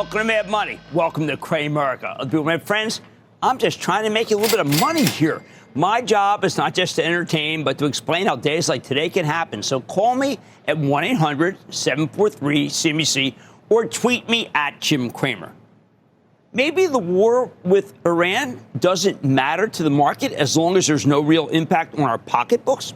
Welcome to Mad Money. Welcome to Cramerica. My friends, I'm just trying to make a little bit of money here. My job is not just to entertain, but to explain how days like today can happen. So call me at 1-800-743-CNBC or tweet me at Jim Cramer. Maybe the war with Iran doesn't matter to the market as long as there's no real impact on our pocketbooks.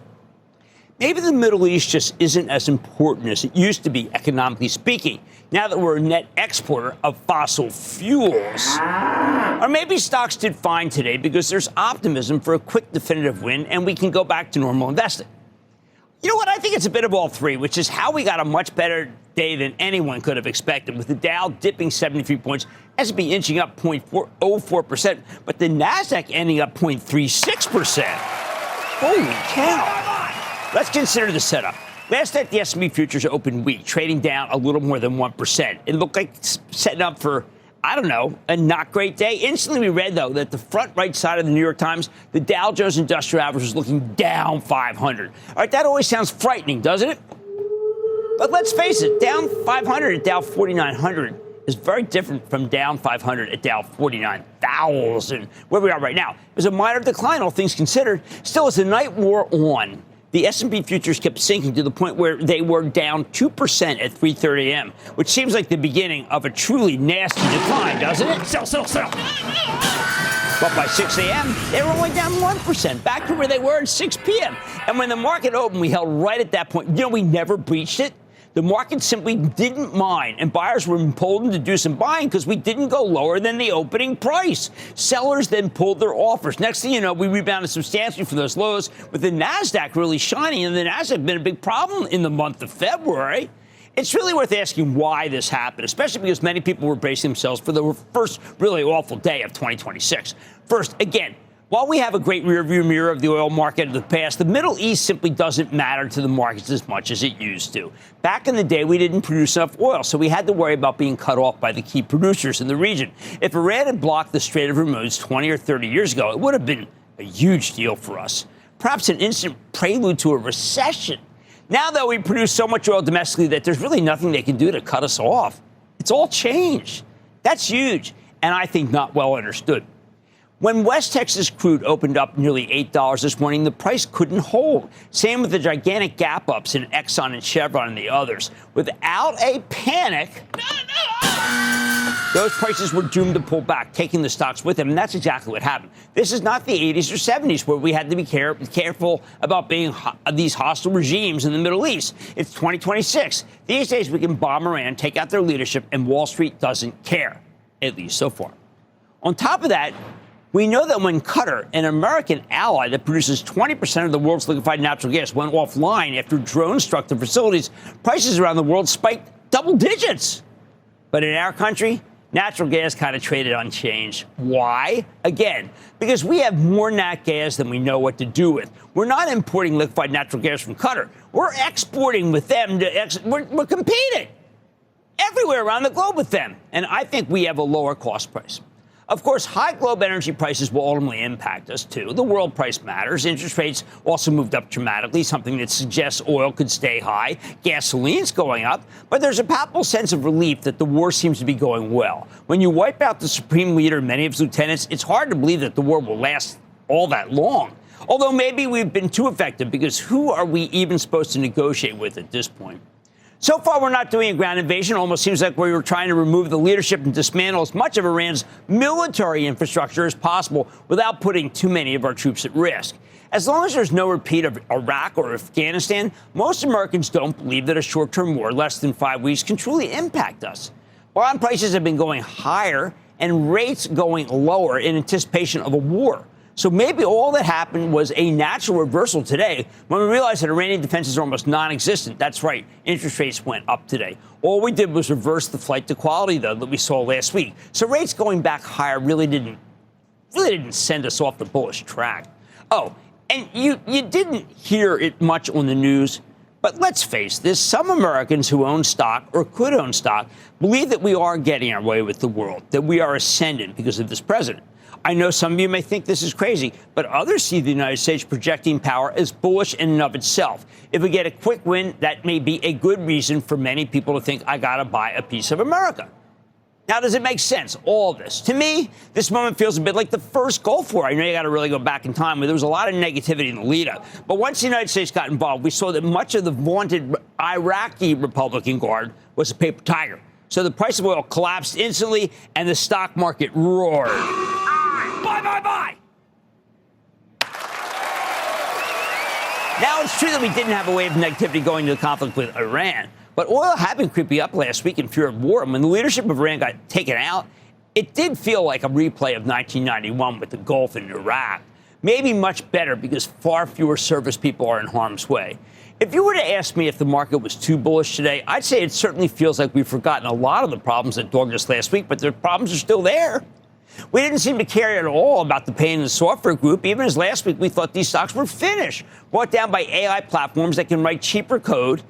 Maybe the Middle East just isn't as important as it used to be, economically speaking, now that we're a net exporter of fossil fuels. Or maybe stocks did fine today because there's optimism for a quick definitive win and we can go back to normal investing. You know what? I think it's a bit of all three, which is how we got a much better day than anyone could have expected, with the Dow dipping 73 points, S&P inching up 0.04%, but the Nasdaq ending up 0.36%. Holy cow. Let's consider the setup. Last night, the S&P futures opened weak, trading down a little more than 1%. It looked like setting up for, I don't know, a not great day. Instantly, we read, though, that the front right side of the New York Times, the Dow Jones Industrial Average was looking down 500. All right, that always sounds frightening, doesn't it? But let's face it, down 500 at Dow 4,900 is very different from down 500 at Dow 49,000, where we are right now. It was a minor decline, all things considered. Still, as the night wore on, the S&P futures kept sinking to the point where they were down 2% at 3:30 a.m., which seems like the beginning of a truly nasty decline, doesn't it? Sell. But by 6 a.m., they were only down 1%, back to where they were at 6 p.m. And when the market opened, we held right at that point. You know, we never breached it. The market simply didn't mind, and buyers were emboldened to do some buying because we didn't go lower than the opening price. Sellers then pulled their offers. Next thing you know, we rebounded substantially from those lows, with the Nasdaq really shining, and the Nasdaq been a big problem in the month of February. It's really worth asking why this happened, especially because many people were bracing themselves for the first really awful day of 2026. First, again, while we have a great rearview mirror of the oil market of the past, the Middle East simply doesn't matter to the markets as much as it used to. Back in the day, we didn't produce enough oil, so we had to worry about being cut off by the key producers in the region. If Iran had blocked the Strait of Hormuz 20 or 30 years ago, it would have been a huge deal for us, perhaps an instant prelude to a recession. Now, though, we produce so much oil domestically that there's really nothing they can do to cut us off. It's all changed. That's huge, and I think not well understood. When West Texas crude opened up nearly $8 this morning, the price couldn't hold. Same with the gigantic gap-ups in Exxon and Chevron and the others. Without a panic, those prices were doomed to pull back, taking the stocks with them, and that's exactly what happened. This is not the 80s or 70s where we had to be careful about being these hostile regimes in the Middle East. It's 2026. These days, we can bomb Iran, take out their leadership, and Wall Street doesn't care, at least so far. On top of that, we know that when Qatar, an American ally that produces 20% of the world's liquefied natural gas, went offline after drones struck the facilities, prices around the world spiked double digits. But in our country, natural gas kind of traded unchanged. Why? Again, because we have more nat gas than we know what to do with. We're not importing liquefied natural gas from Qatar. We're exporting with them. We're competing everywhere around the globe with them. And I think we have a lower cost price. Of course, high global energy prices will ultimately impact us, too. The world price matters. Interest rates also moved up dramatically, something that suggests oil could stay high. Gasoline's going up. But there's a palpable sense of relief that the war seems to be going well. When you wipe out the supreme leader and many of his lieutenants, it's hard to believe that the war will last all that long. Although maybe we've been too effective, because who are we even supposed to negotiate with at this point? So far, we're not doing a ground invasion. It almost seems like we were trying to remove the leadership and dismantle as much of Iran's military infrastructure as possible without putting too many of our troops at risk. As long as there's no repeat of Iraq or Afghanistan, most Americans don't believe that a short-term war less than 5 weeks can truly impact us. Bond prices have been going higher and rates going lower in anticipation of a war. So maybe all that happened was a natural reversal today when we realized that Iranian defenses are almost non-existent. That's right. Interest rates went up today. All we did was reverse the flight to quality, though, that we saw last week. So rates going back higher really didn't send us off the bullish track. Oh, and you didn't hear it much on the news, but let's face this. Some Americans who own stock or could own stock believe that we are getting our way with the world, that we are ascendant because of this president. I know some of you may think this is crazy, but others see the United States projecting power as bullish in and of itself. If we get a quick win, that may be a good reason for many people to think I got to buy a piece of America. Now, does it make sense, all of this? To me, this moment feels a bit like the first Gulf War. I know you got to really go back in time where there was a lot of negativity in the lead-up. But once the United States got involved, we saw that much of the vaunted Iraqi Republican Guard was a paper tiger. So the price of oil collapsed instantly, and the stock market roared. Buy, buy, buy! Now, it's true that we didn't have a wave of negativity going to the conflict with Iran. But oil had been creeping up last week in fear of war. And when the leadership of Iran got taken out, it did feel like a replay of 1991 with the Gulf and Iraq. Maybe much better because far fewer service people are in harm's way. If you were to ask me if the market was too bullish today, I'd say it certainly feels like we've forgotten a lot of the problems that dogged us last week, but the problems are still there. We didn't seem to care at all about the pain in the software group, even as last week we thought these stocks were finished, brought down by AI platforms that can write cheaper code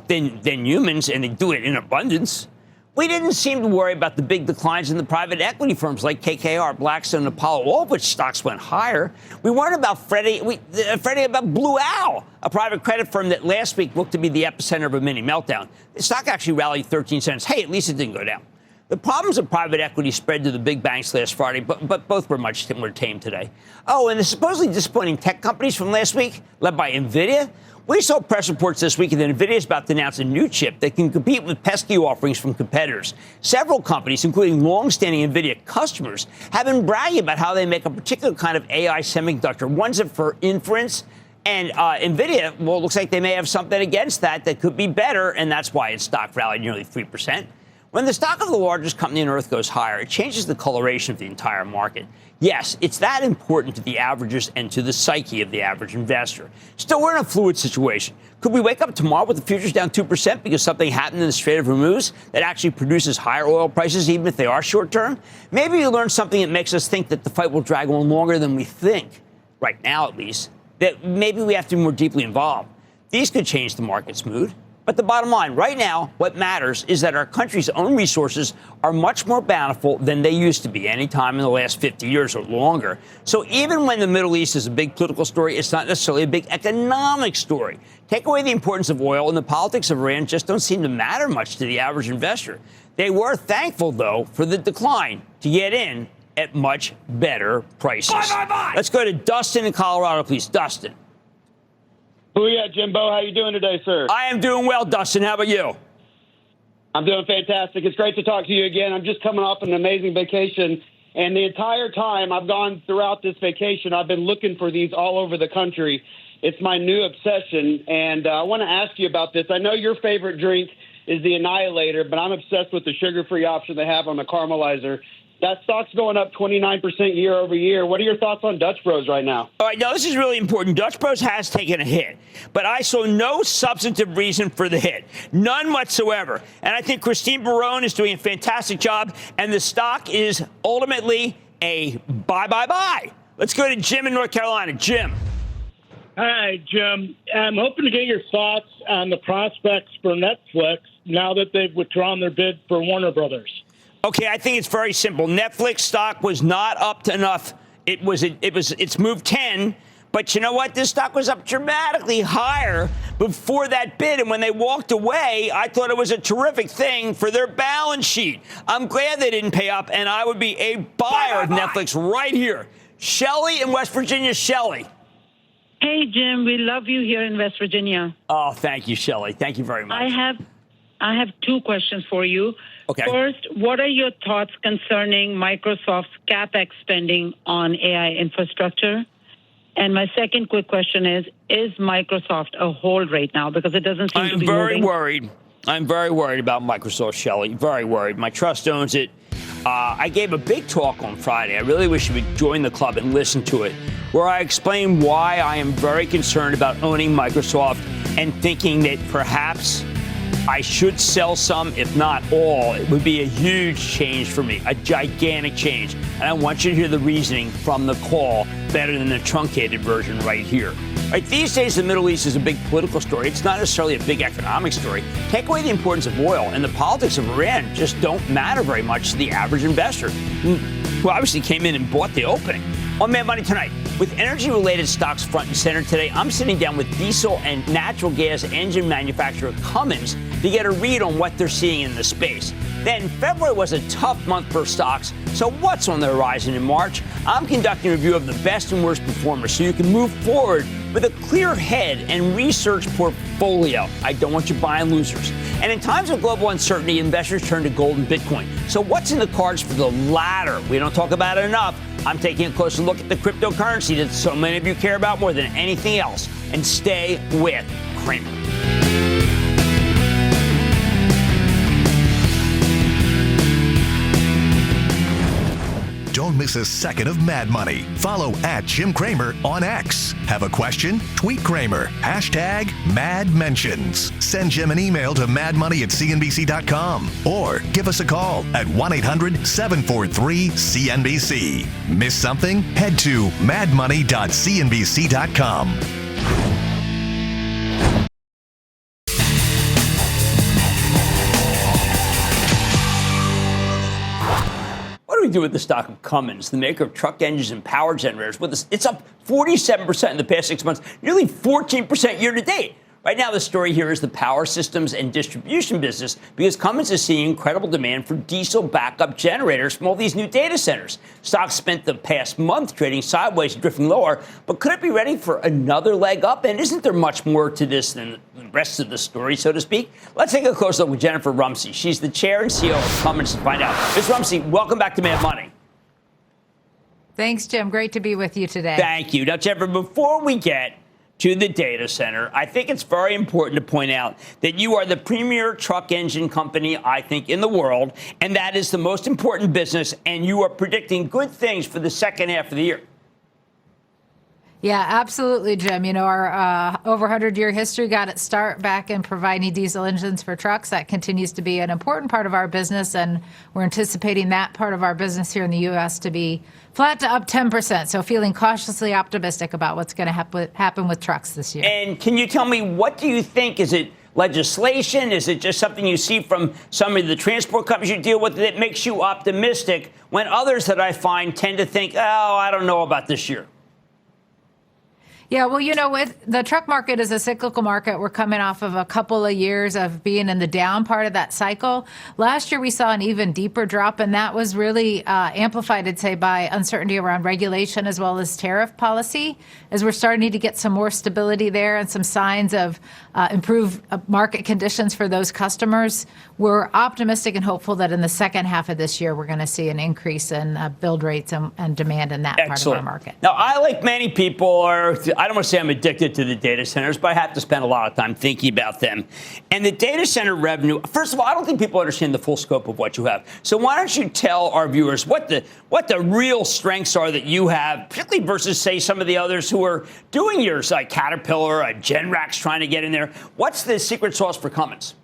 than humans, and they do it in abundance. We didn't seem to worry about the big declines in the private equity firms like KKR, Blackstone, and Apollo, all of which stocks went higher. We weren't about fretting about Blue Owl, a private credit firm that last week looked to be the epicenter of a mini meltdown. The stock actually rallied 13 cents. Hey, at least it didn't go down. The problems of private equity spread to the big banks last Friday, but both were much more tame today. Oh, and the supposedly disappointing tech companies from last week, led by NVIDIA. We saw press reports this week that NVIDIA is about to announce a new chip that can compete with pesky offerings from competitors. Several companies, including long-standing NVIDIA customers, have been bragging about how they make a particular kind of AI semiconductor, ones that for inference. And NVIDIA, well, it looks like they may have something against that could be better, and that's why its stock rallied nearly 3%. When the stock of the largest company on earth goes higher, it changes the coloration of the entire market. Yes, it's that important to the averagers and to the psyche of the average investor. Still, we're in a fluid situation. Could we wake up tomorrow with the futures down 2% because something happened in the Strait of Hormuz that actually produces higher oil prices, even if they are short-term? Maybe we learn something that makes us think that the fight will drag on longer than we think, right now at least, that maybe we have to be more deeply involved. These could change the market's mood. But the bottom line, right now, what matters is that our country's own resources are much more bountiful than they used to be any time in the last 50 years or longer. So even when the Middle East is a big political story, it's not necessarily a big economic story. Take away the importance of oil, and the politics of Iran just don't seem to matter much to the average investor. They were thankful, though, for the decline to get in at much better prices. Buy, buy, buy. Let's go to Dustin in Colorado, please. Dustin. Booyah, Jimbo. How you doing today, sir? I am doing well, Dustin. How about you? I'm doing fantastic. It's great to talk to you again. I'm just coming off an amazing vacation, and the entire time I've gone throughout this vacation, I've been looking for these all over the country. It's my new obsession, and I want to ask you about this. I know your favorite drink is the Annihilator, but I'm obsessed with the sugar-free option they have on the Caramelizer. That stock's going up 29% year over year. What are your thoughts on Dutch Bros right now? All right, now this is really important. Dutch Bros has taken a hit, but I saw no substantive reason for the hit. None whatsoever. And I think Christine Barone is doing a fantastic job, and the stock is ultimately a buy, buy, buy. Let's go to Jim in North Carolina. Jim. Hi, Jim. I'm hoping to get your thoughts on the prospects for Netflix now that they've withdrawn their bid for Warner Brothers. Okay, I think it's very simple. Netflix stock was not up to enough. It's moved 10, but you know what? This stock was up dramatically higher before that bid, and when they walked away, I thought it was a terrific thing for their balance sheet. I'm glad they didn't pay up, and I would be a buyer of Netflix right here. Shelley in West Virginia. Shelley. Hey, Jim. We love you here in West Virginia. Oh, thank you, Shelley. Thank you very much. I have two questions for you. Okay. First, what are your thoughts concerning Microsoft's CapEx spending on AI infrastructure? And my second quick question is Microsoft a hold right now? Because it doesn't seem to be moving. I'm very worried. I'm very worried about Microsoft, Shelley. Very worried. My trust owns it. I gave a big talk on Friday. I really wish you would join the club and listen to it, where I explain why I am very concerned about owning Microsoft and thinking that perhaps I should sell some, if not all. It would be a huge change for me, a gigantic change. And I want you to hear the reasoning from the call better than the truncated version right here. Right, these days, the Middle East is a big political story. It's not necessarily a big economic story. Take away the importance of oil, and the politics of Iran just don't matter very much to the average investor, who obviously came in and bought the opening. On Mad Money tonight, with energy-related stocks front and center today, I'm sitting down with diesel and natural gas engine manufacturer Cummins to get a read on what they're seeing in the space. Then February was a tough month for stocks, so what's on the horizon in March? I'm conducting a review of the best and worst performers so you can move forward with a clear head and research portfolio. I don't want you buying losers. And in times of global uncertainty, investors turn to gold and Bitcoin. So what's in the cards for the latter? We don't talk about it enough. I'm taking a closer look at the cryptocurrency that so many of you care about more than anything else. And stay with Cramer. Don't miss a second of Mad Money. Follow @Jim Cramer on X. Have a question? Tweet Cramer. #MadMentions. Send Jim an email to madmoney@cnbc.com or give us a call at 1-800-743-CNBC. Miss something? Head to madmoney.cnbc.com. What do we do with the stock of Cummins, the maker of truck engines and power generators? It's up 47% in the past 6 months, nearly 14% year to date. Right now, the story here is the power systems and distribution business because Cummins is seeing incredible demand for diesel backup generators from all these new data centers. Stocks spent the past month trading sideways, drifting lower, but could it be ready for another leg up? And isn't there much more to this than the rest of the story, so to speak? Let's take a close look with Jennifer Rumsey. She's the chair and CEO of Cummins to find out. Ms. Rumsey, welcome back to Mad Money. Thanks, Jim. Great to be with you today. Thank you. Now, Jennifer, before we get to the data center, I think it's very important to point out that you are the premier truck engine company, I think, in the world, and that is the most important business, and you are predicting good things for the second half of the year. Yeah, absolutely, Jim. You know, our over 100-year history got its start back in providing diesel engines for trucks. That continues to be an important part of our business, and we're anticipating that part of our business here in the U.S. to be flat to up 10%. So feeling cautiously optimistic about what's going to happen with trucks this year. And can you tell me, what do you think? Is it legislation? Is it just something you see from some of the transport companies you deal with that makes you optimistic when others that I find tend to think, oh, I don't know about this year? Yeah, well, you know, with the truck market is a cyclical market. We're coming off of a couple of years of being in the down part of that cycle. Last year, we saw an even deeper drop, and that was really amplified, I'd say, by uncertainty around regulation as well as tariff policy. As we're starting to get some more stability there and some signs of improved market conditions for those customers, we're optimistic and hopeful that in the second half of this year, we're going to see an increase in build rates and demand in that part of our market. Now, I, like many people, I don't want to say I'm addicted to the data centers, but I have to spend a lot of time thinking about them. And the data center revenue, first of all, I don't think people understand the full scope of what you have. So why don't you tell our viewers what the real strengths are that you have, particularly versus, say, some of the others who are doing yours, like Caterpillar, Genrac's trying to get in there. What's the secret sauce for Cummins?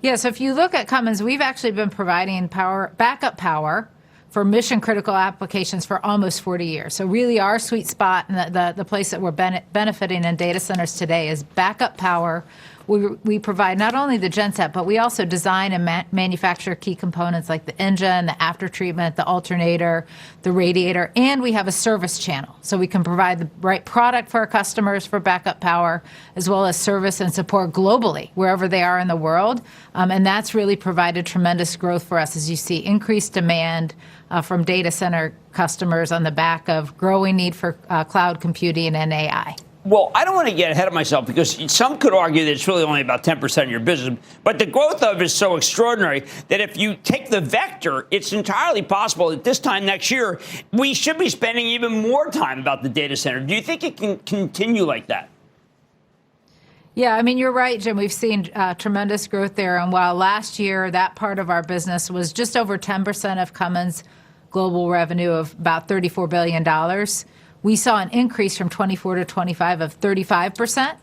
Yeah, so if you look at Cummins, we've actually been providing backup power for mission-critical applications for almost 40 years. So really our sweet spot and the place that we're benefiting in data centers today is backup power. We provide not only the genset, but we also design and manufacture key components like the engine, the aftertreatment, the alternator, the radiator, and we have a service channel. So we can provide the right product for our customers for backup power, as well as service and support globally, wherever they are in the world. And that's really provided tremendous growth for us as you see increased demand from data center customers on the back of growing need for cloud computing and AI. Well, I don't want to get ahead of myself because some could argue that it's really only about 10% of your business. But the growth of it is so extraordinary that if you take the vector, it's entirely possible that this time next year, we should be spending even more time about the data center. Do you think it can continue like that? Yeah, I mean, you're right, Jim. We've seen tremendous growth there. And while last year that part of our business was just over 10% of Cummins' global revenue of about $34 billion, we saw an increase from 24 to 25 of 35%.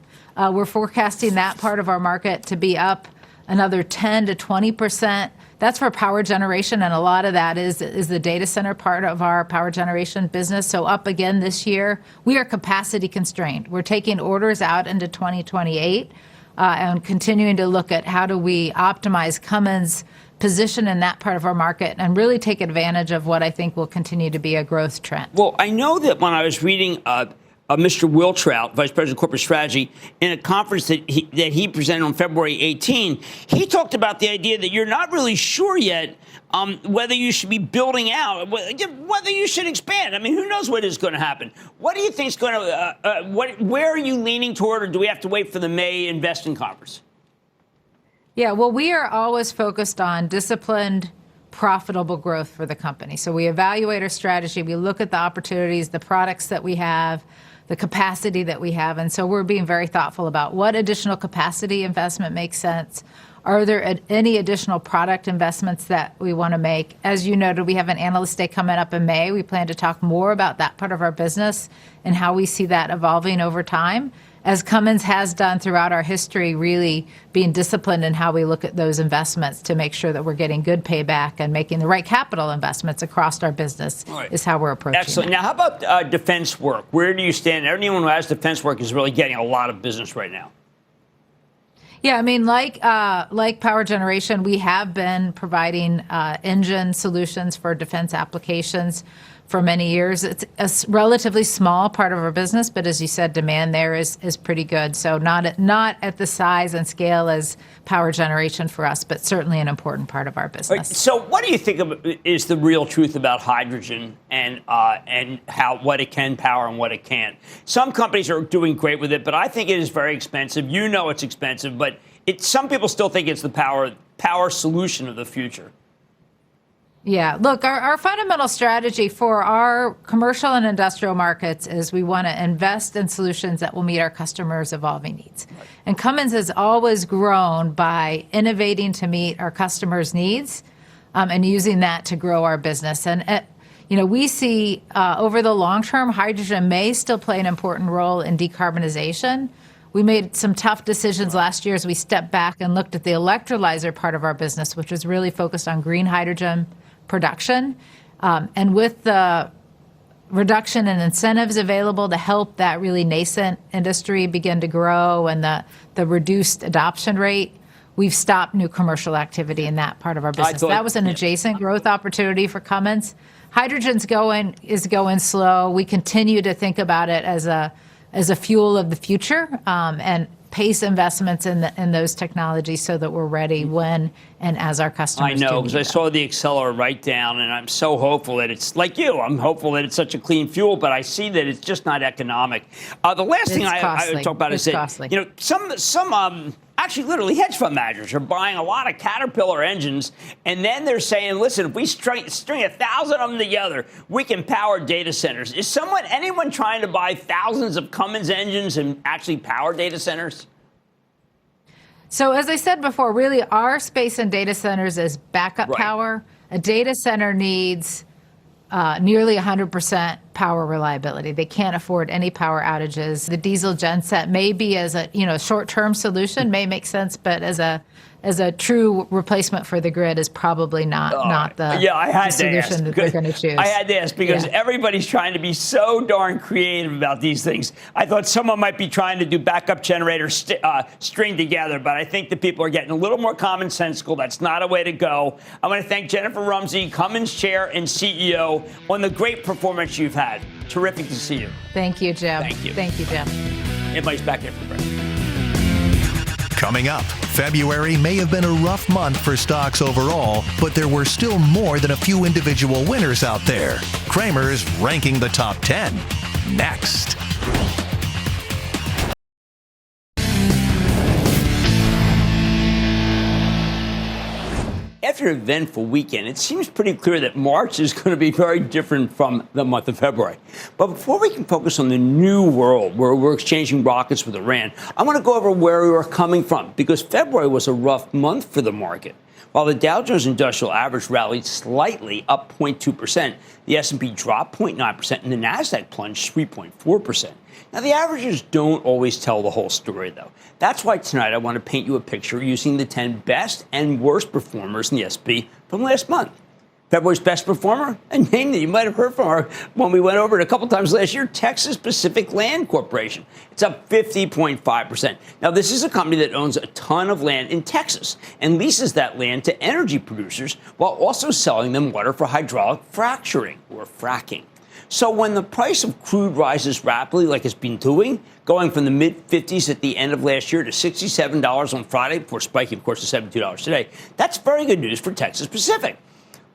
We're forecasting that part of our market to be up another 10 to 20%. That's for power generation, and a lot of that is the data center part of our power generation business. So up again this year. We are capacity constrained. We're taking orders out into 2028 and continuing to look at how do we optimize Cummins' position in that part of our market and really take advantage of what I think will continue to be a growth trend. Well, I know that when I was reading Mr. Will Trout, Vice President of Corporate Strategy, in a conference that he presented on February 18. He talked about the idea that you're not really sure yet whether you should be building out, whether you should expand. I mean, who knows what is going to happen? What do you think is going to, where are you leaning toward, or do we have to wait for the May investing conference? Yeah, well, we are always focused on disciplined, profitable growth for the company. So we evaluate our strategy. We look at the opportunities, the products that we have, the capacity that we have. And so we're being very thoughtful about what additional capacity investment makes sense. Are there any additional product investments that we want to make? As you noted, we have an analyst day coming up in May. We plan to talk more about that part of our business and how we see that evolving over time, as Cummins has done throughout our history, really being disciplined in how we look at those investments to make sure that we're getting good payback and making the right capital investments across our business is how we're approaching Excellent. it. Now, how about defense work? Where do you stand? Anyone who has defense work is really getting a lot of business right now. Yeah, I mean, like power generation, we have been providing engine solutions for defense applications for many years. It's a relatively small part of our business, but as you said, demand there is pretty good. So not at the size and scale as power generation for us, but certainly an important part of our business. Right. So what do you think is the real truth about hydrogen and what it can power and what it can't? Some companies are doing great with it, but I think it is very expensive. You know it's expensive, but some people still think it's the power solution of the future. Yeah, look, our fundamental strategy for our commercial and industrial markets is we want to invest in solutions that will meet our customers' evolving needs. Right. And Cummins has always grown by innovating to meet our customers' needs and using that to grow our business. And, we see over the long term, hydrogen may still play an important role in decarbonization. We made some tough decisions last year as we stepped back and looked at the electrolyzer part of our business, which was really focused on green hydrogen production. And with the reduction in incentives available to help that really nascent industry begin to grow and the reduced adoption rate, we've stopped new commercial activity in that part of our business. That was an adjacent growth opportunity for Cummins. Hydrogen's is going slow. We continue to think about it as a fuel of the future and pace investments in those technologies so that we're ready when and as our customers do. I know, because I saw the accelerator right down, and I'm so hopeful that it's like you. I'm hopeful that it's such a clean fuel, but I see that it's just not economic. The last thing I talk about is that some actually literally hedge fund managers are buying a lot of Caterpillar engines, and then they're saying, listen, if we string 1,000 of them together, we can power data centers. Is anyone trying to buy thousands of Cummins engines and actually power data centers? So as I said before, really our space in data centers is backup power. A data center needs nearly 100% power reliability. They can't afford any power outages. The diesel genset may be as a short-term solution, may make sense, but as a true replacement for the grid is probably not the solution that they're going to choose. I had to ask because everybody's trying to be so darn creative about these things. I thought someone might be trying to do backup generators string together, but I think the people are getting a little more commonsensical. That's not a way to go. I want to thank Jennifer Rumsey, Cummins Chair and CEO, on the great performance you've had. Terrific to see you. Thank you, Jim. Thank you. Thank you, Jim. Everybody's back after the break. Coming up, February may have been a rough month for stocks overall, but there were still more than a few individual winners out there. Cramer's ranking the top 10. Next. After an eventful weekend, it seems pretty clear that March is going to be very different from the month of February. But before we can focus on the new world where we're exchanging rockets with Iran, I want to go over where we were coming from, because February was a rough month for the market. While the Dow Jones Industrial Average rallied slightly, up 0.2%, the S&P dropped 0.9%, and the Nasdaq plunged 3.4%. Now, the averages don't always tell the whole story, though. That's why tonight I want to paint you a picture using the 10 best and worst performers in the S&P from last month. February's best performer, a name that you might have heard from her when we went over it a couple times last year, Texas Pacific Land Corporation. It's up 50.5%. Now, this is a company that owns a ton of land in Texas and leases that land to energy producers while also selling them water for hydraulic fracturing or fracking. So when the price of crude rises rapidly, like it's been doing, going from the mid-50s at the end of last year to $67 on Friday, before spiking, of course, to $72 today, that's very good news for Texas Pacific.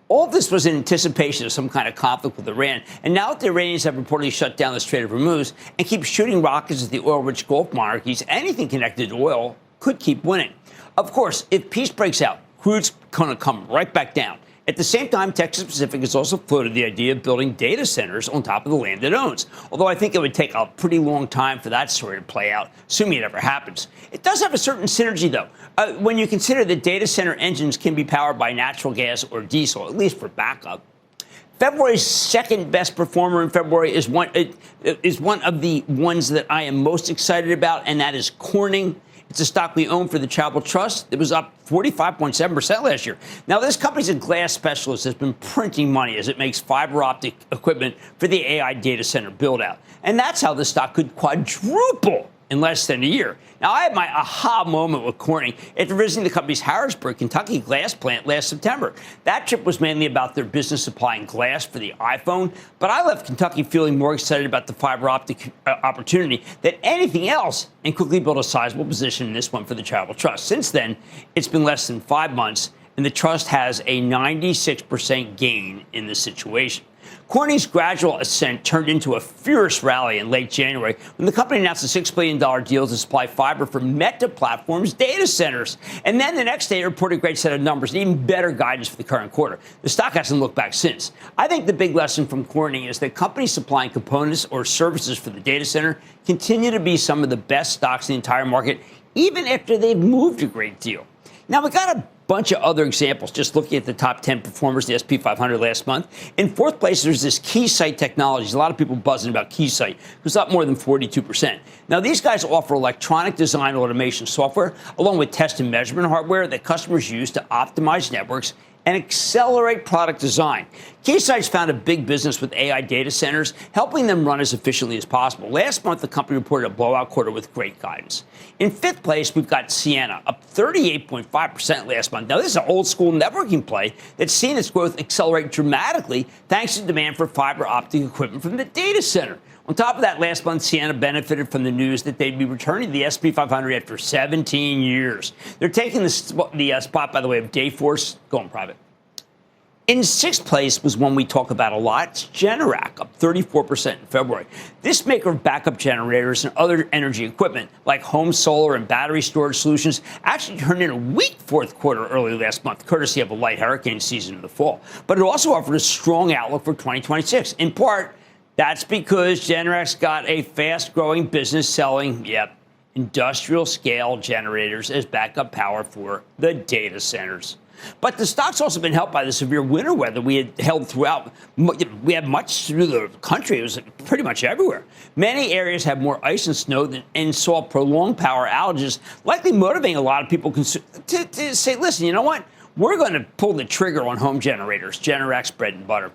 All of this was in anticipation of some kind of conflict with Iran. And now that the Iranians have reportedly shut down the Strait of Hormuz and keep shooting rockets at the oil-rich Gulf monarchies, anything connected to oil could keep winning. Of course, if peace breaks out, crude's going to come right back down. At the same time, Texas Pacific has also floated the idea of building data centers on top of the land it owns, although I think it would take a pretty long time for that story to play out, assuming it ever happens. It does have a certain synergy, though, when you consider that data center engines can be powered by natural gas or diesel, at least for backup. February's second best performer in February is one of the ones that I am most excited about, and that is Corning. It's a stock we own for the Travel Trust. It was up 45.7% last year. Now, this company's a glass specialist that's been printing money as it makes fiber optic equipment for the AI data center build-out. And that's how the stock could quadruple in less than a year. Now, I had my aha moment with Corning after visiting the company's Harrisburg, Kentucky glass plant last September. That trip was mainly about their business supplying glass for the iPhone, but I left Kentucky feeling more excited about the fiber optic opportunity than anything else and quickly built a sizable position in this one for the Travel Trust. Since then, it's been less than 5 months, and the trust has a 96% gain in the situation. Corning's gradual ascent turned into a fierce rally in late January when the company announced a $6 billion deal to supply fiber for Meta Platforms data centers. And then the next day, it reported a great set of numbers and even better guidance for the current quarter. The stock hasn't looked back since. I think the big lesson from Corning is that companies supplying components or services for the data center continue to be some of the best stocks in the entire market, even after they've moved a great deal. Now, we got a bunch of other examples, just looking at the top 10 performers, the S&P 500 last month. In fourth place, there's this Keysight Technologies. A lot of people buzzing about Keysight. It was up more than 42%. Now, these guys offer electronic design automation software, along with test and measurement hardware that customers use to optimize networks and accelerate product design. Keysight's found a big business with AI data centers, helping them run as efficiently as possible. Last month, the company reported a blowout quarter with great guidance. In fifth place, we've got Ciena, up 38.5% last month. Now, this is an old-school networking play that's seen its growth accelerate dramatically thanks to demand for fiber optic equipment from the data center. On top of that, last month, Ciena benefited from the news that they'd be returning to the S&P 500 after 17 years. They're taking the spot, by the way, of Dayforce going private. In sixth place was one we talk about a lot. It's Generac, up 34% in February. This maker of backup generators and other energy equipment, like home solar and battery storage solutions, actually turned in a weak fourth quarter early last month, courtesy of a light hurricane season in the fall. But it also offered a strong outlook for 2026, in part. That's because Generac's got a fast-growing business selling, industrial-scale generators as backup power for the data centers. But the stock's also been helped by the severe winter weather we had held throughout. We had much through the country. It was pretty much everywhere. Many areas have more ice and snow and saw prolonged power outages, likely motivating a lot of people to say, listen, you know what? We're going to pull the trigger on home generators, Generac's bread and butter.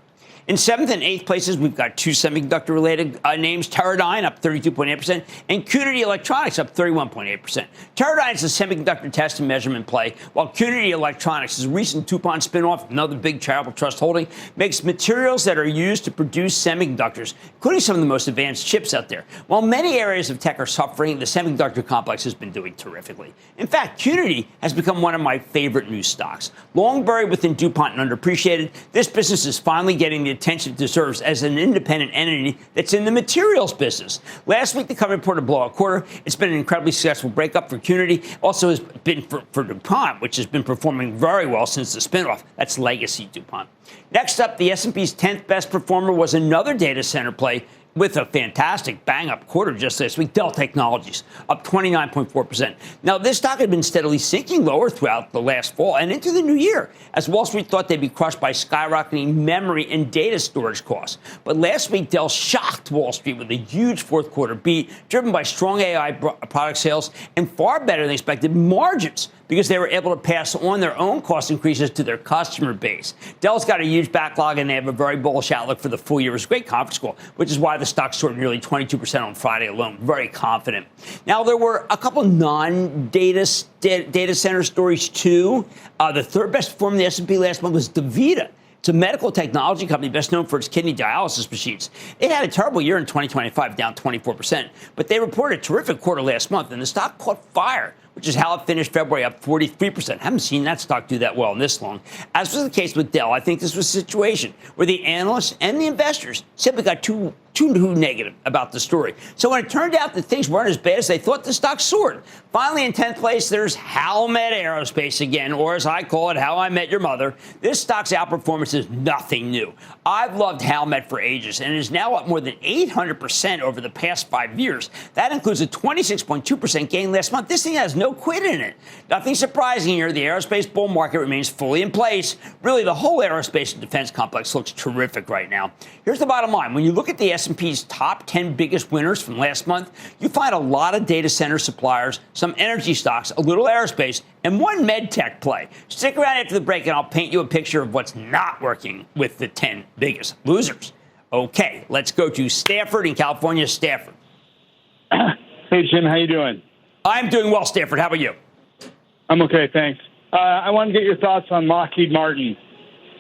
In seventh and eighth places, we've got two semiconductor-related names, Teradyne up 32.8% and Qnity Electronics up 31.8%. Teradyne is a semiconductor test and measurement play, while Qnity Electronics is a recent DuPont spinoff, another big charitable trust holding, makes materials that are used to produce semiconductors, including some of the most advanced chips out there. While many areas of tech are suffering, the semiconductor complex has been doing terrifically. In fact, Qnity has become one of my favorite new stocks. Long buried within DuPont and underappreciated, this business is finally getting the attention it deserves as an independent entity that's in the materials business. Last week, the company reported a blowout quarter. It's been an incredibly successful breakup for Qnity. Also has been for DuPont, which has been performing very well since the spinoff. That's legacy DuPont. Next up, the S&P's 10th best performer was another data center play with a fantastic bang-up quarter just last week, Dell Technologies, up 29.4%. Now, this stock had been steadily sinking lower throughout the last fall and into the new year, as Wall Street thought they'd be crushed by skyrocketing memory and data storage costs. But last week, Dell shocked Wall Street with a huge fourth quarter beat, driven by strong AI product sales and far better than expected margins, because they were able to pass on their own cost increases to their customer base. Dell's got a huge backlog, and they have a very bullish outlook for the full year. It was a great conference call, which is why the stock soared nearly 22% on Friday alone. Very confident. Now, there were a couple non-data center stories, too. The third best performer in the S&P last month was DaVita. It's a medical technology company best known for its kidney dialysis machines. It had a terrible year in 2025, down 24%, but they reported a terrific quarter last month, and the stock caught fire, which is how it finished February, up 43%. Haven't seen that stock do that well in this long. As was the case with Dell, I think this was a situation where the analysts and the investors simply got too negative about the story. So when it turned out that things weren't as bad as they thought, the stock soared. Finally, in 10th place, there's Howmet Aerospace again, or as I call it, How I Met Your Mother. This stock's outperformance is nothing new. I've loved Howmet for ages, and it is now up more than 800% over the past 5 years. That includes a 26.2% gain last month. This thing has no quit in it. Nothing surprising here. The aerospace bull market remains fully in place. Really, the whole aerospace and defense complex looks terrific right now. Here's the bottom line. When you look at the S&P's top 10 biggest winners from last month, you find a lot of data center suppliers, some energy stocks, a little aerospace, and one med tech play. Stick around after the break, and I'll paint you a picture of what's not working with the 10 biggest losers. Okay, let's go to Stafford in California. Stafford. Hey, Jim, how you doing? I'm doing well, Stafford. How about you? I'm okay, thanks. I want to get your thoughts on Lockheed Martin.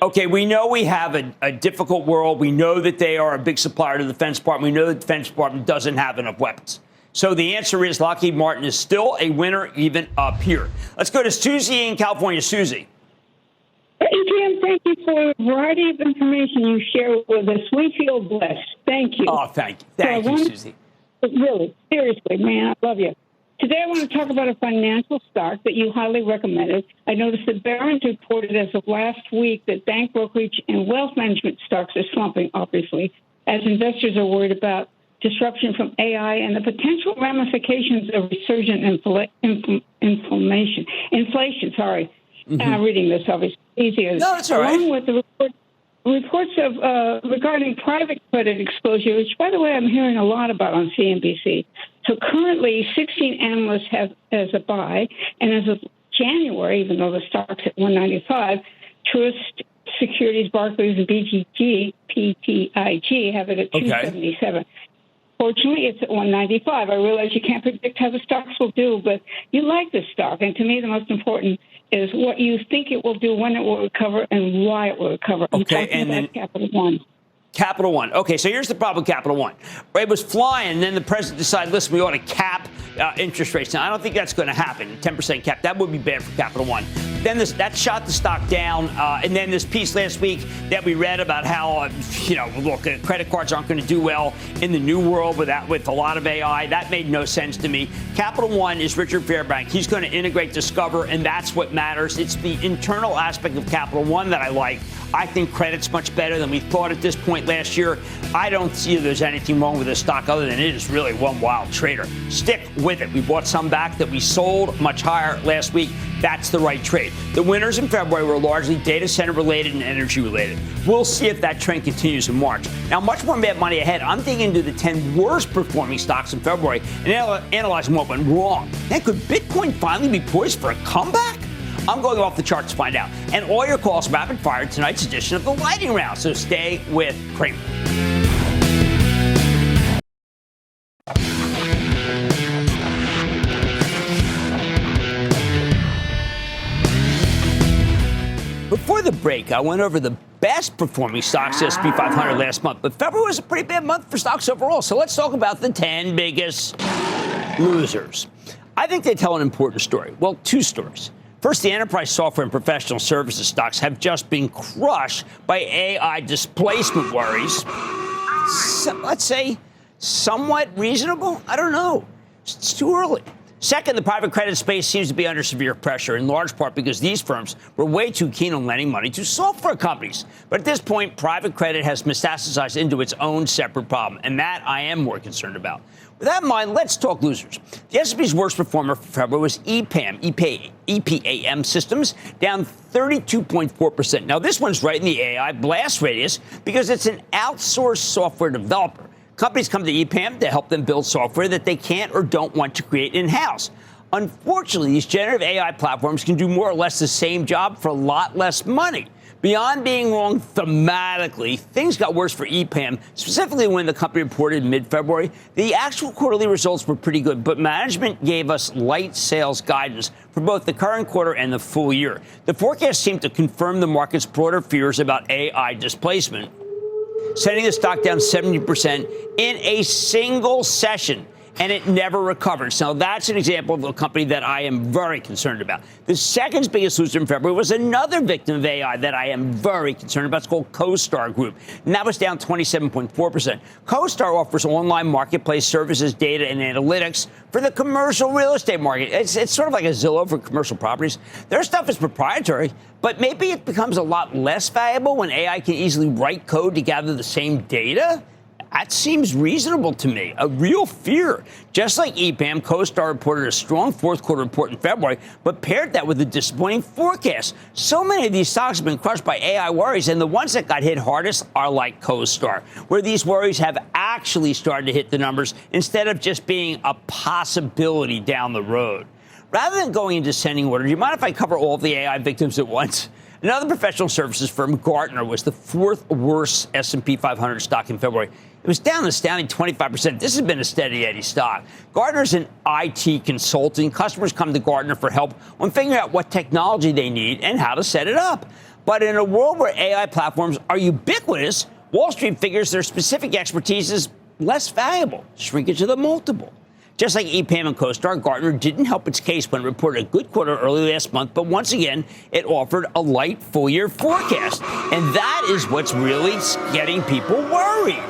Okay, we know we have a difficult world. We know that they are a big supplier to the Defense Department. We know the Defense Department doesn't have enough weapons. So the answer is Lockheed Martin is still a winner even up here. Let's go to Susie in California. Susie. Hey, Jim, thank you for a variety of information you share with us. We feel blessed. Thank you. Oh, thank you. Thank you, Susie. Really, seriously, man, I love you. Today I want to talk about a financial stock that you highly recommended. I noticed that Barron's reported as of last week that bank brokerage and wealth management stocks are slumping, obviously, as investors are worried about disruption from AI and the potential ramifications of resurgent inflation. Reading this, obviously, easier. No, it's all right. Along with the reports of regarding private credit exposure, which, by the way, I'm hearing a lot about on CNBC. So currently, 16 analysts have as a buy, and as of January, even though the stock's at 195, Truist Securities, Barclays, and PTIG have it at 277. Fortunately, it's at 195. I realize you can't predict how the stocks will do, but you like this stock. And to me, the most important is what you think it will do, when it will recover, and why it will recover. I'm talking about Capital One. Capital One. Okay, so here's the problem with Capital One. It was flying, and then the president decided, listen, we ought to cap interest rates. Now, I don't think that's going to happen, 10% cap. That would be bad for Capital One. Then that shot the stock down, and then this piece last week that we read about how, credit cards aren't going to do well in the new world with a lot of AI. That made no sense to me. Capital One is Richard Fairbank. He's going to integrate Discover, and that's what matters. It's the internal aspect of Capital One that I like. I think credit's much better than we thought at this point last year. I don't see there's anything wrong with this stock other than it is really one wild trader. Stick with it. We bought some back that we sold much higher last week. That's the right trade. The winners in February were largely data center related and energy related. We'll see if that trend continues in March. Now, much more Mad Money ahead. I'm digging into the 10 worst performing stocks in February and analyzing what went wrong. Then could Bitcoin finally be poised for a comeback? I'm going off the charts to find out. And all your calls rapid fire tonight's edition of the Lightning Round. So stay with Cramer. Before the break, I went over the best performing stocks S&P 500 last month, but February was a pretty bad month for stocks overall. So let's talk about the 10 biggest losers. I think they tell an important story. Well, two stories. First, the enterprise software and professional services stocks have just been crushed by AI displacement worries. Let's say somewhat reasonable. I don't know. It's too early. Second, the private credit space seems to be under severe pressure, in large part because these firms were way too keen on lending money to software companies. But at this point, private credit has metastasized into its own separate problem, and that I am more concerned about. With that in mind, let's talk losers. The S&P's worst performer for February was EPAM Systems, down 32.4%. Now, this one's right in the AI blast radius because it's an outsourced software developer. Companies come to EPAM to help them build software that they can't or don't want to create in-house. Unfortunately, these generative AI platforms can do more or less the same job for a lot less money. Beyond being wrong thematically, things got worse for EPAM, specifically when the company reported mid-February. The actual quarterly results were pretty good, but management gave us light sales guidance for both the current quarter and the full year. The forecast seemed to confirm the market's broader fears about AI displacement, sending the stock down 70% in a single session. And it never recovered. So that's an example of a company that I am very concerned about. The second biggest loser in February was another victim of AI that I am very concerned about. It's called CoStar Group. And that was down 27.4%. CoStar offers online marketplace services, data, and analytics for the commercial real estate market. It's sort of like a Zillow for commercial properties. Their stuff is proprietary, but maybe it becomes a lot less valuable when AI can easily write code to gather the same data. That seems reasonable to me. A real fear. Just like EPAM, CoStar reported a strong fourth quarter report in February, but paired that with a disappointing forecast. So many of these stocks have been crushed by AI worries, and the ones that got hit hardest are like CoStar, where these worries have actually started to hit the numbers instead of just being a possibility down the road. Rather than going in descending order, do you mind if I cover all of the AI victims at once? Another professional services firm, Gartner, was the fourth worst S&P 500 stock in February. It was down an astounding 25%. This has been a steady Eddie stock. Gartner's an IT consulting. Customers come to Gartner for help on figuring out what technology they need and how to set it up. But in a world where AI platforms are ubiquitous, Wall Street figures their specific expertise is less valuable. Shrinkage of the multiple. Just like EPAM and CoStar, Gartner didn't help its case when it reported a good quarter early last month, but once again, it offered a light full-year forecast. And that is what's really getting people worried.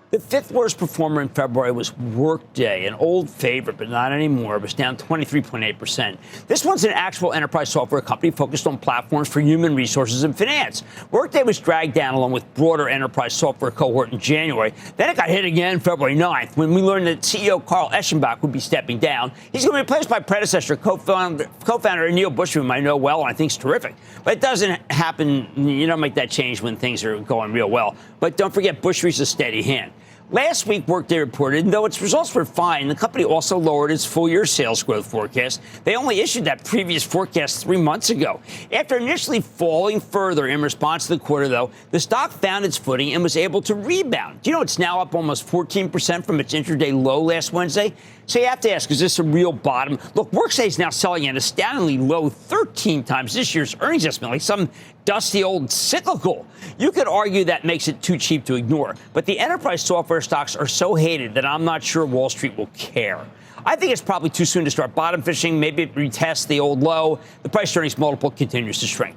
The fifth worst performer in February was Workday, an old favorite, but not anymore. It was down 23.8%. This one's an actual enterprise software company focused on platforms for human resources and finance. Workday was dragged down along with broader enterprise software cohort in January. Then it got hit again February 9th when we learned that CEO Carl Eschenbach would be stepping down. He's going to be replaced by predecessor co-founder Neil Bushman, whom I know well and I think is terrific. But it doesn't happen. You don't make that change when things are going real well. But don't forget, Bushman's a steady hand. Last week, Workday reported, and though its results were fine, the company also lowered its full-year sales growth forecast. They only issued that previous forecast 3 months ago. After initially falling further in response to the quarter, though, the stock found its footing and was able to rebound. Do you know it's now up almost 14% from its intraday low last Wednesday? So you have to ask, is this a real bottom? Look, Workday is now selling at an astoundingly low 13 times this year's earnings estimate, like some dusty old cyclical. You could argue that makes it too cheap to ignore. But the enterprise software stocks are so hated that I'm not sure Wall Street will care. I think it's probably too soon to start bottom fishing. Maybe it retests the old low. The price-earnings multiple continues to shrink.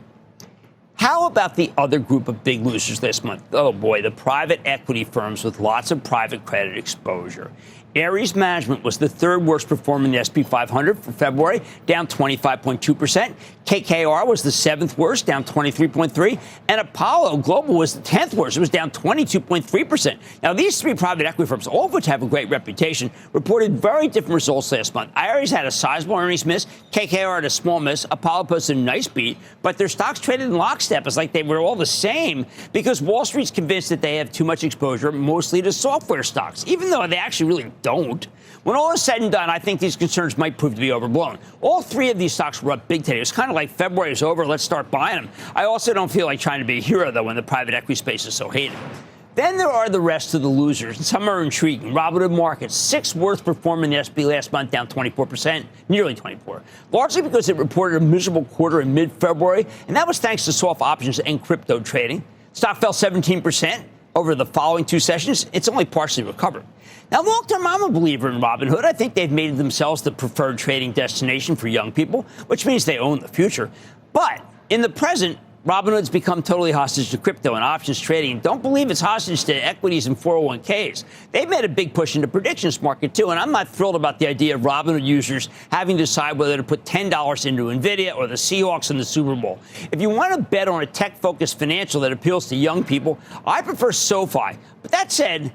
How about the other group of big losers this month? Oh, boy, the private equity firms with lots of private credit exposure. Ares Management was the third worst performer in the S&P 500 for February, down 25.2%. KKR was the seventh worst, down 23.3%. And Apollo Global was the 10th worst. It was down 22.3%. Now, these three private equity firms, all of which have a great reputation, reported very different results last month. Ares had a sizable earnings miss. KKR had a small miss. Apollo posted a nice beat. But their stocks traded in lockstep. It's like they were all the same because Wall Street's convinced that they have too much exposure, mostly to software stocks, even though they actually really don't. When all is said and done, I think these concerns might prove to be overblown. All three of these stocks were up big today. It was kind of like February is over. Let's start buying them. I also don't feel like trying to be a hero, though, when the private equity space is so hated. Then there are the rest of the losers, and some are intriguing. Robinhood Markets, sixth worst performer in the S&P last month, down 24%, nearly 24%, largely because it reported a miserable quarter in mid-February, and that was thanks to soft options and crypto trading. Stock fell 17% over the following two sessions. It's only partially recovered. Now, long-term, I'm a believer in Robinhood. I think they've made themselves the preferred trading destination for young people, which means they own the future. But in the present, Robinhood's become totally hostage to crypto and options trading. Don't believe it's hostage to equities and 401ks. They've made a big push into predictions market, too, and I'm not thrilled about the idea of Robinhood users having to decide whether to put $10 into NVIDIA or the Seahawks in the Super Bowl. If you want to bet on a tech-focused financial that appeals to young people, I prefer SoFi. But that said,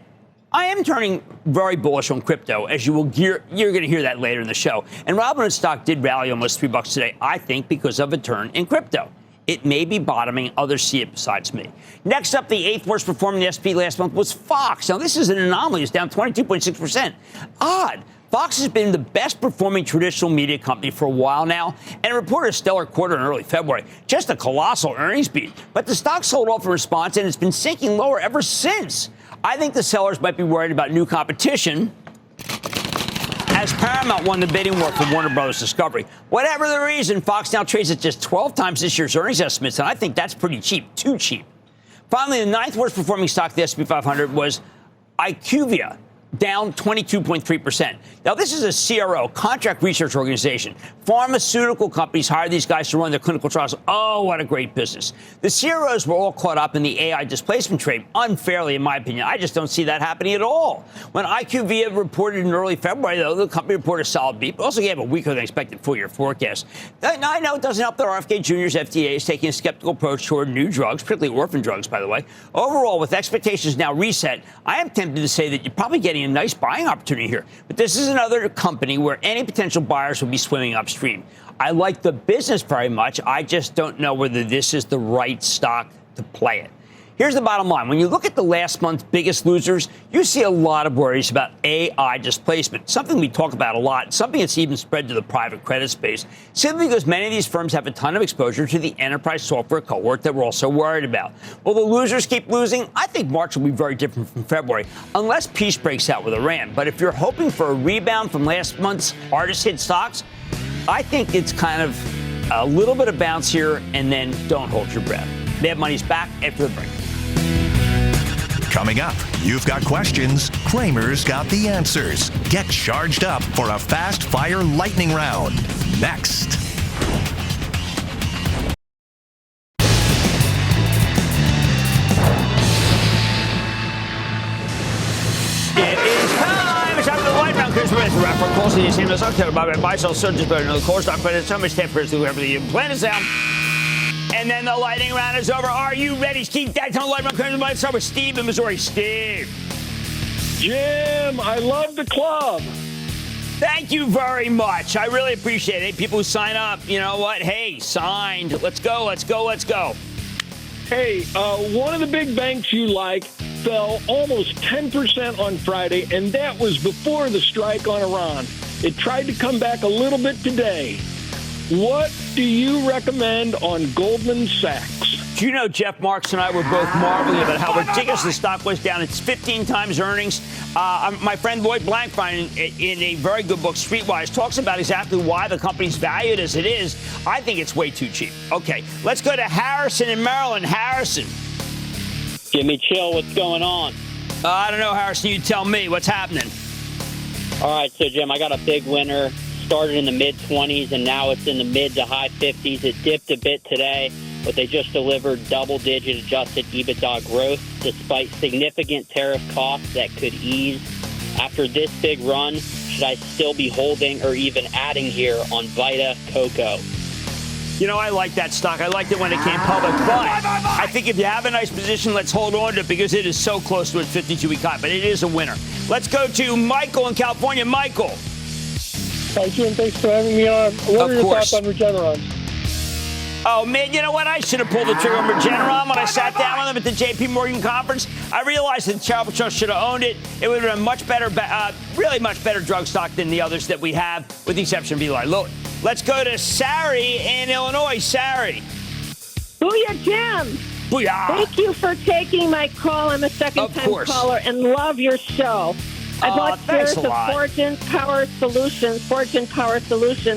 I am turning very bullish on crypto, as you're going to hear that later in the show. And Robinhood stock did rally almost $3 today, I think, because of a turn in crypto. It may be bottoming. Others see it besides me. Next up, the eighth worst performer in the S&P last month was Fox. Now, this is an anomaly. It's down 22.6%. Odd. Fox has been the best performing traditional media company for a while now, and it reported a stellar quarter in early February. Just a colossal earnings beat. But the stock sold off in response, and it's been sinking lower ever since. I think the sellers might be worried about new competition as Paramount won the bidding war for Warner Brothers Discovery. Whatever the reason, Fox now trades at just 12 times this year's earnings estimates, and I think that's pretty cheap, too cheap. Finally, the ninth worst performing stock of the S&P 500 was IQVIA, down 22.3%. Now, this is a CRO, contract research organization. Pharmaceutical companies hire these guys to run their clinical trials. Oh, what a great business. The CROs were all caught up in the AI displacement trade, unfairly, in my opinion. I just don't see that happening at all. When IQVIA reported in early February, though, the company reported a solid beat, but also gave a weaker than expected full-year forecast. Now, I know it doesn't help that RFK Jr.'s FDA is taking a skeptical approach toward new drugs, particularly orphan drugs, by the way. Overall, with expectations now reset, I am tempted to say that you're probably getting a nice buying opportunity here. But this is another company where any potential buyers will be swimming upstream. I like the business very much. I just don't know whether this is the right stock to play it. Here's the bottom line. When you look at the last month's biggest losers, you see a lot of worries about AI displacement, something we talk about a lot, something that's even spread to the private credit space, simply because many of these firms have a ton of exposure to the enterprise software cohort that we're also worried about. Will the losers keep losing? I think March will be very different from February, unless peace breaks out with Iran. But if you're hoping for a rebound from last month's hardest hit stocks, I think it's kind of a little bit of bounce here, and then don't hold your breath. Mad Money's back after the break. Coming up, you've got questions, Cramer's got the answers. Get charged up for a fast-fire lightning round. Next. It is time. It's time for the lightning round. Chris Smith, rapper, calls the same as October. Buy, sell, search, just better know the core stock credit. So much step first, whoever the plan is down. And then the lightning round is over. Are you ready, Steve? That's on the lightning round. Let's start with Steve in Missouri. Steve. Jim, I love the club. Thank you very much. I really appreciate it. People who sign up, you know what? Hey, signed. Let's go, let's go, let's go. Hey, one of the big banks you like fell almost 10% on Friday, and that was before the strike on Iran. It tried to come back a little bit today. What do you recommend on Goldman Sachs? Do you know Jeff Marks and I were both marveling about how ridiculous the stock was down? It's 15 times earnings. My friend Lloyd Blankfein, in a very good book, Streetwise, talks about exactly why the company's valued as it is. I think it's way too cheap. Okay, let's go to Harrison in Maryland. Harrison. Jimmy Chill, what's going on? I don't know, Harrison. You tell me. What's happening? All right, so, Jim, I got a big winner. Started in the mid-20s, and now it's in the mid to high 50s. It dipped a bit today, but they just delivered double-digit adjusted EBITDA growth despite significant tariff costs that could ease. After this big run, should I still be holding or even adding here on Vita Coco? You know, I like that stock. I liked it when it came public. But I think if you have a nice position, let's hold on to it because it is so close to its 52-week high. But it is a winner. Let's go to Michael in California. Michael. Thank you, and thanks for having me on. What are your thoughts on Regeneron? Oh, man, you know what? I should have pulled the trigger on Regeneron when I sat down with them at the J.P. Morgan conference. I realized that Charles Trust should have owned it. It would have been a much better, really much better drug stock than the others that we have, with the exception of Eli Lilly. Let's go to Sari in Illinois. Sari. Booyah, Jim. Booyah. Thank you for taking my call. I'm a second-time caller and love your show. I bought shares of Fortune Power Solutions,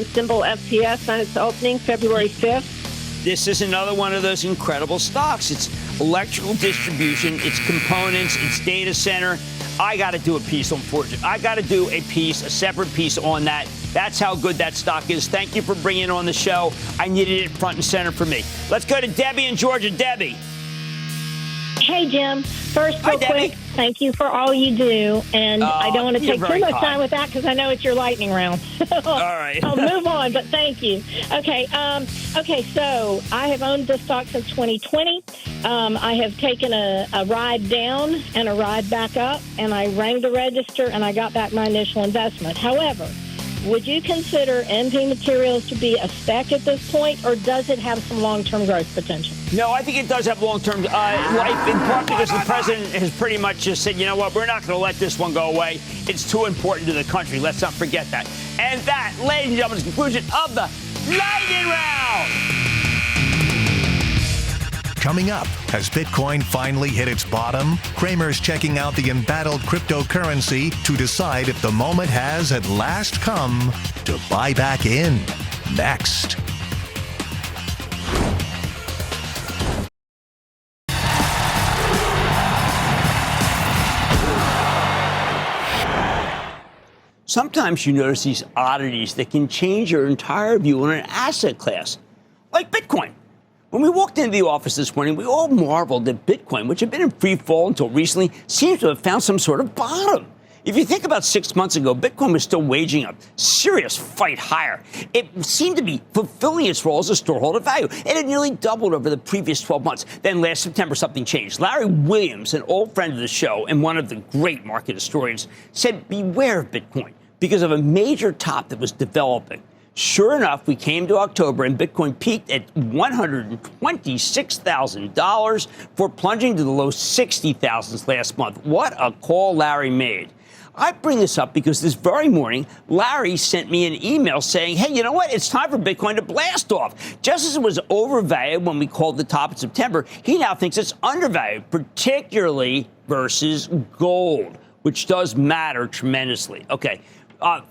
symbol FTS, on its opening February 5th. This is another one of those incredible stocks. It's electrical distribution, it's components, it's data center. I got to do a piece on Fortune. I got to do a separate piece on that. That's how good that stock is. Thank you for bringing it on the show. I needed it front and center for me. Let's go to Debbie in Georgia. Debbie. Hey, Jim. First, real quick, thank you for all you do. And I don't want to take too much time with that because I know it's your lightning round. All right. I'll move on, but thank you. Okay. So I have owned this stock since 2020. I have taken a ride down and a ride back up, and I rang the register, and I got back my initial investment. However, would you consider NP Materials to be a spec at this point, or does it have some long-term growth potential? No, I think it does have long-term life, in part because the president has pretty much just said, you know what, we're not going to let this one go away. It's too important to the country. Let's not forget that. And that, ladies and gentlemen, is the conclusion of the Lightning Round. Coming up, has Bitcoin finally hit its bottom? Cramer's checking out the embattled cryptocurrency to decide if the moment has at last come to buy back in. Next. Sometimes you notice these oddities that can change your entire view on an asset class, like Bitcoin. When we walked into the office this morning, we all marveled that Bitcoin, which had been in free fall until recently, seems to have found some sort of bottom. If you think about 6 months ago, Bitcoin was still waging a serious fight higher. It seemed to be fulfilling its role as a storehold of value. It had nearly doubled over the previous 12 months. Then last September, something changed. Larry Williams, an old friend of the show and one of the great market historians, said beware of Bitcoin because of a major top that was developing. Sure enough, we came to October and Bitcoin peaked at $126,000 before plunging to the low 60,000s last month. What a call Larry made. I bring this up because this very morning, Larry sent me an email saying, hey, you know what? It's time for Bitcoin to blast off. Just as it was overvalued when we called the top in September, he now thinks it's undervalued, particularly versus gold, which does matter tremendously. Okay.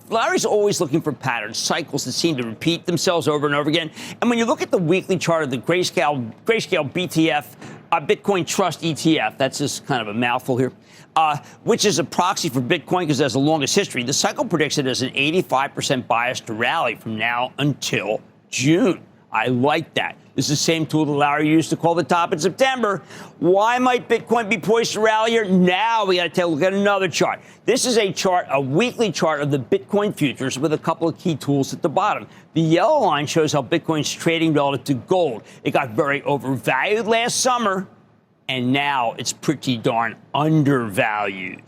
Larry's always looking for patterns, cycles that seem to repeat themselves over and over again. And when you look at the weekly chart of the Grayscale BTF, Bitcoin Trust ETF, that's just kind of a mouthful here, which is a proxy for Bitcoin because it has the longest history. The cycle predicts it as an 85% bias to rally from now until June. I like that. This is the same tool that Larry used to call the top in September. Why might Bitcoin be poised to rally here? Now we got to take a look at another chart. This is a chart, a weekly chart of the Bitcoin futures with a couple of key tools at the bottom. The yellow line shows how Bitcoin's trading relative to gold. It got very overvalued last summer, and now it's pretty darn undervalued.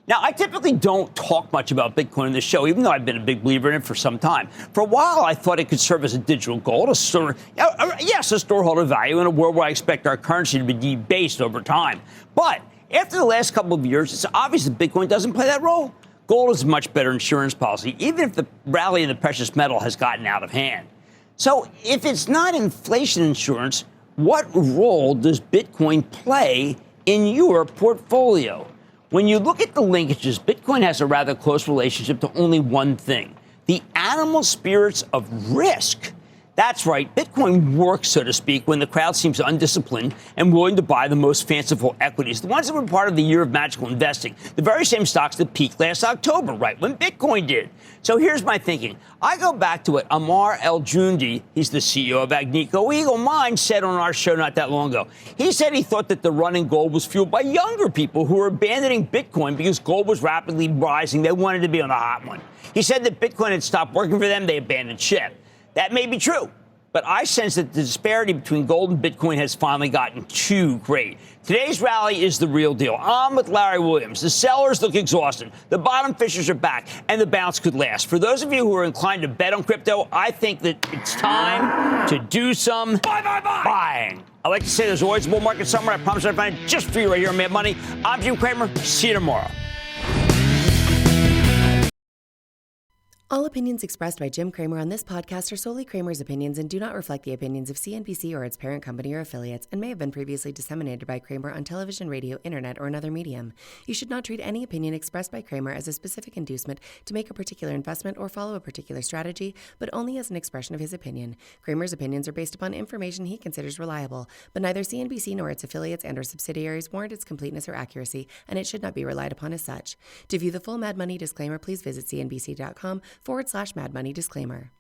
Now, I typically don't talk much about Bitcoin in this show, even though I've been a big believer in it for some time. For a while, I thought it could serve as a digital gold, a storehold of value in a world where I expect our currency to be debased over time. But after the last couple of years, it's obvious that Bitcoin doesn't play that role. Gold is a much better insurance policy, even if the rally in the precious metal has gotten out of hand. So if it's not inflation insurance, what role does Bitcoin play in your portfolio? When you look at the linkages, Bitcoin has a rather close relationship to only one thing, the animal spirits of risk. That's right. Bitcoin works, so to speak, when the crowd seems undisciplined and willing to buy the most fanciful equities, the ones that were part of the year of magical investing, the very same stocks that peaked last October, right when Bitcoin did. So here's my thinking. I go back to what Ammar El-Jundi, he's the CEO of Agnico Eagle Mines, said on our show not that long ago. He said he thought that the run in gold was fueled by younger people who were abandoning Bitcoin because gold was rapidly rising. They wanted to be on the hot one. He said that Bitcoin had stopped working for them. They abandoned ship. That may be true, but I sense that the disparity between gold and Bitcoin has finally gotten too great. Today's rally is the real deal. I'm with Larry Williams. The sellers look exhausted. The bottom fishers are back, and the bounce could last. For those of you who are inclined to bet on crypto, I think that it's time to do some buying. I like to say there's always a bull market somewhere. I promise I'll find it just for you right here on Mad Money. I'm Jim Cramer. See you tomorrow. All opinions expressed by Jim Cramer on this podcast are solely Cramer's opinions and do not reflect the opinions of CNBC or its parent company or affiliates and may have been previously disseminated by Cramer on television, radio, internet, or another medium. You should not treat any opinion expressed by Cramer as a specific inducement to make a particular investment or follow a particular strategy, but only as an expression of his opinion. Cramer's opinions are based upon information he considers reliable, but neither CNBC nor its affiliates and or subsidiaries warrant its completeness or accuracy, and it should not be relied upon as such. To view the full Mad Money disclaimer, please visit cnbc.com/Mad Money disclaimer.